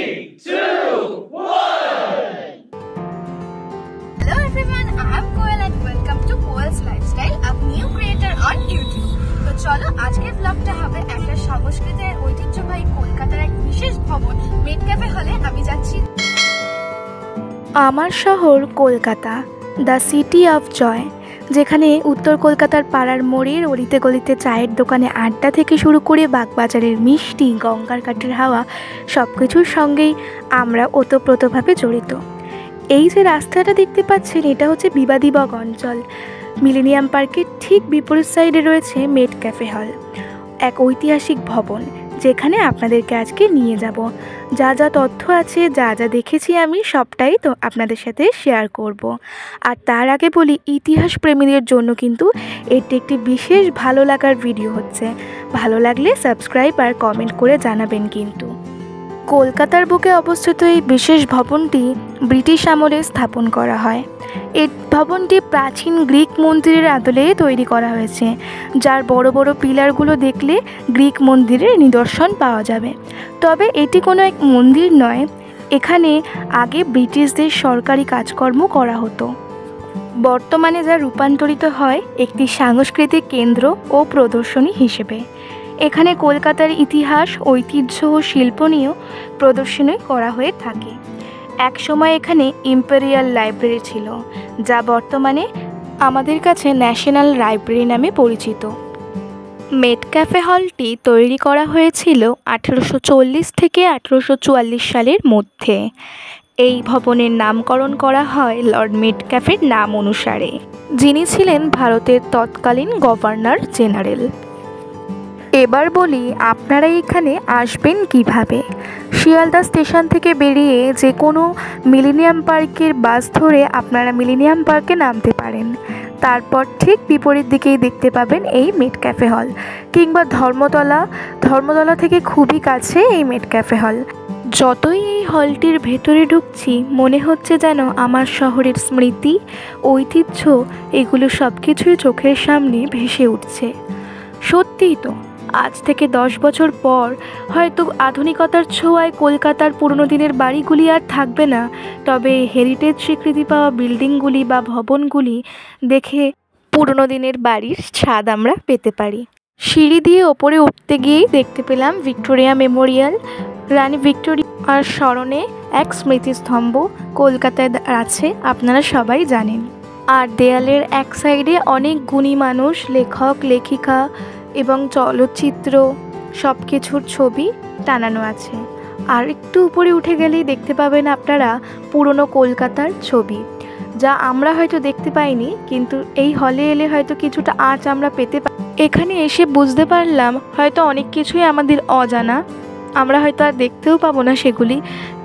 3, 2, 1. Hello everyone, I am Koel and welcome to Koel's Lifestyle, a new creator on YouTube. তো চলো আজকের ব্লগটা হবে একটা সংস্কৃতির ঐতিহ্যবাহী কলকাতার এক বিশেষ ভবন মেড ক্যাফে হলে আমি যাচ্ছি। আমার শহর Kolkata, the city of joy, যেখানে উত্তর কলকাতার পাড়ার মোড়ের অলিতে গলিতে চায়ের দোকানে আড্ডা থেকে শুরু করে বাগবাজারের মিষ্টি, গঙ্গার কাঠের হাওয়া সব কিছুর সঙ্গেই আমরা ওতপ্রোতভাবে জড়িত। এই যে রাস্তাটা দেখতে পাচ্ছেন, এটা হচ্ছে বিবাদিবাগ অঞ্চল। মিলেনিয়াম পার্কের ঠিক বিপরীত সাইডে রয়েছে মেড ক্যাফে হল, এক ঐতিহাসিক ভবন যেখানে আপনাদেরকে আজকে নিয়ে যাব। যা যা তথ্য আছে, যা যা দেখেছি আমি, সবটাই তো আপনাদের সাথে শেয়ার করব। আর তার আগে বলি, ইতিহাস প্রেমীদের জন্য কিন্তু এটি একটি বিশেষ ভালো লাগার ভিডিও হচ্ছে। ভালো লাগলে সাবস্ক্রাইব আর কমেন্ট করে জানাবেন। কিন্তু কলকাতার বুকে অবস্থিত এই বিশেষ ভবনটি ব্রিটিশ আমলে স্থাপন করা হয়। এই ভবনটি প্রাচীন গ্রিক মন্দিরের আদলে তৈরি করা হয়েছে, যার বড় বড় পিলারগুলো দেখলে গ্রিক মন্দিরের নিদর্শন পাওয়া যাবে। তবে এটি কোনো এক মন্দির নয়, এখানে আগে ব্রিটিশদের সরকারি কাজকর্ম করা হতো। বর্তমানে যা রূপান্তরিত হয় একটি সাংস্কৃতিক কেন্দ্র ও প্রদর্শনী হিসেবে। এখানে কলকাতার ইতিহাস, ঐতিহ্য ও শিল্প নিয়েও প্রদর্শনী করা হয়ে থাকে। এক সময় এখানে ইম্পেরিয়াল লাইব্রেরি ছিল, যা বর্তমানে আমাদের কাছে ন্যাশনাল লাইব্রেরি নামে পরিচিত। মেড ক্যাফে হলটি তৈরি করা হয়েছিল 1840 থেকে 1844 সালের মধ্যে। এই ভবনের নামকরণ করা হয় লর্ড মেড ক্যাফের নাম অনুসারে, যিনি ছিলেন ভারতের তৎকালীন গভর্নর জেনারেল। এবার বলি আপনারা এখানে আসবেন কিভাবে। শিয়ালদা স্টেশন থেকে বেরিয়ে যে কোনো মিলেনিয়াম পার্কের বাস ধরে আপনারা মিলেনিয়াম পার্কে নামতে পারেন। তারপর ঠিক বিপরীত দিকেই দেখতে পাবেন এই মেড ক্যাফে হল, কিংবা ধর্মতলা থেকে খুবই কাছে এই মেড ক্যাফে হল। যতই এই হলটির ভেতরে ঢুকছি, মনে হচ্ছে যেন আমার শহরের স্মৃতি, ঐতিহ্য এগুলো সব কিছুই চোখের সামনে ভেসে উঠছে। সত্যিই তো, আজ থেকে 10 বছর পর হয়তো আধুনিকতার ছোঁয়ায় কলকাতার পুরনো দিনের বাড়িগুলি আর থাকবে না, তবে হেরিটেজ স্বীকৃতি পাওয়া বিল্ডিংগুলি বা ভবনগুলি দেখে পুরনো দিনের বাড়ির স্বাদ আমরা পেতে পারি। সিঁড়ি দিয়ে ওপরে উঠতে গিয়েই দেখতে পেলাম ভিক্টোরিয়া মেমোরিয়াল। রানী ভিক্টোরিয়ার স্মরণে এক স্মৃতিস্তম্ভ কলকাতায় আছে, আপনারা সবাই জানেন। আর দেয়ালের এক সাইডে অনেক গুণী মানুষ, লেখক, লেখিকা এবং চলচ্চিত্র সব কিছুর ছবি টানানো আছে। আর একটু উপরে উঠে গেলেই দেখতে পাবেন আপনারা পুরনো কলকাতার ছবি, যা আমরা হয়তো দেখতে পাইনি, কিন্তু এই হলে এলে হয়তো কিছুটা আঁচ আমরা পেতে পারি। এখানে এসে বুঝতে পারলাম হয়তো অনেক কিছুই আমাদের অজানা, আমরা হয়তো আর দেখতেও পাবো না সেগুলি,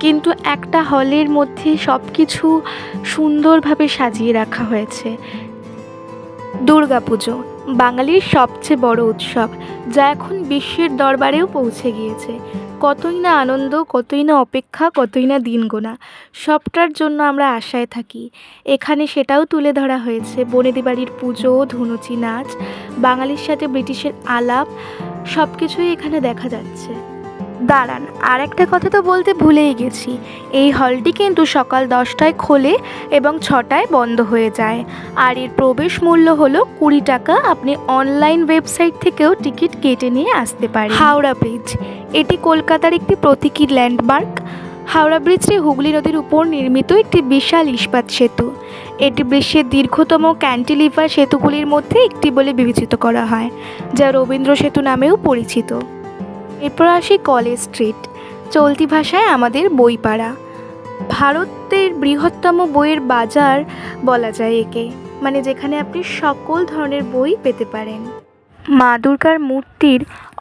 কিন্তু একটা হলের মধ্যে সব কিছু সুন্দরভাবে সাজিয়ে রাখা হয়েছে। দুর্গাপুজো বাঙালির সবচেয়ে বড় উৎসব, যা এখন বিশ্বের দরবারেও পৌঁছে গিয়েছে। কতই না আনন্দ, কতই না অপেক্ষা, কতই না দিন গোনা, সবটার জন্য আমরা আশায় থাকি। এখানে সেটাও তুলে ধরা হয়েছে। বনেদি বাড়ির পুজো, ধুনুচি নাচ, বাঙালির সাথে ব্রিটিশের আলাপ, সব কিছুই এখানে দেখা যাচ্ছে। দাঁড়ান, আর একটা কথা তো বলতে ভুলেই গেছি। এই হলটি কিন্তু সকাল 10টায় খোলে এবং 6টায় বন্ধ হয়ে যায়। আর এর প্রবেশ মূল্য হলো 20 টাকা। আপনি অনলাইন ওয়েবসাইট থেকেও টিকিট কেটে নিয়ে আসতে পারেন। হাওড়া ব্রিজ, এটি কলকাতার একটি প্রতীকী ল্যান্ডমার্ক। হাওড়া ব্রিজটি হুগলি নদীর উপর নির্মিত একটি বিশাল ইস্পাত সেতু। এটি বিশ্বের দীর্ঘতম ক্যান্টিলিভার সেতুগুলির মধ্যে একটি বলে বিবেচিত করা হয়, যা রবীন্দ্র সেতু নামেও পরিচিত। এরপর আসি কলেজ স্ট্রিট, চলতি ভাষায় আমাদের বইপাড়া। ভারতের বৃহত্তম বইয়ের বাজার বলা যায় একে, মানে যেখানে আপনি সকল ধরনের বই পেতে পারেন। মা দুর্গার মূর্তির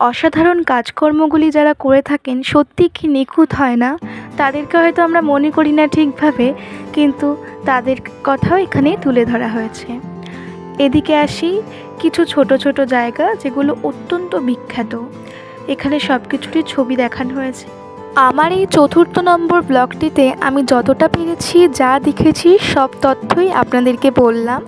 অসাধারণ কাজকর্মগুলি যারা করে থাকেন, সত্যি কি নিখুঁত হয় না? তাদেরকে হয়তো আমরা মনে করি না ঠিকভাবে, কিন্তু তাদের কথাও এখানে তুলে ধরা হয়েছে। এদিকে আসি কিছু ছোট ছোট জায়গা যেগুলো অত্যন্ত বিখ্যাত। এখানে সব কিছুরই ছবি দেখানো হয়েছে। আমার এই 4র্থ নম্বর ব্লগটিতে আমি যতটা পেরেছি যা দেখেছি সব তথ্যই আপনাদেরকে বললাম।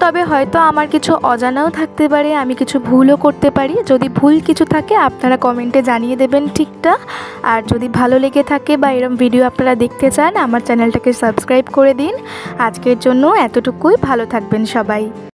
তবে হয়তো আমার কিছু অজানাও থাকতে পারে, আমি কিছু ভুলও করতে পারি। যদি ভুল কিছু থাকে আপনারা কমেন্টে জানিয়ে দেবেন ঠিকটা। আর যদি ভালো লেগে থাকে বা এরকম ভিডিও আপনারা দেখতে চান আমার চ্যানেলটাকে সাবস্ক্রাইব করে দিন। আজকের জন্য এতটুকুই, ভালো থাকবেন সবাই।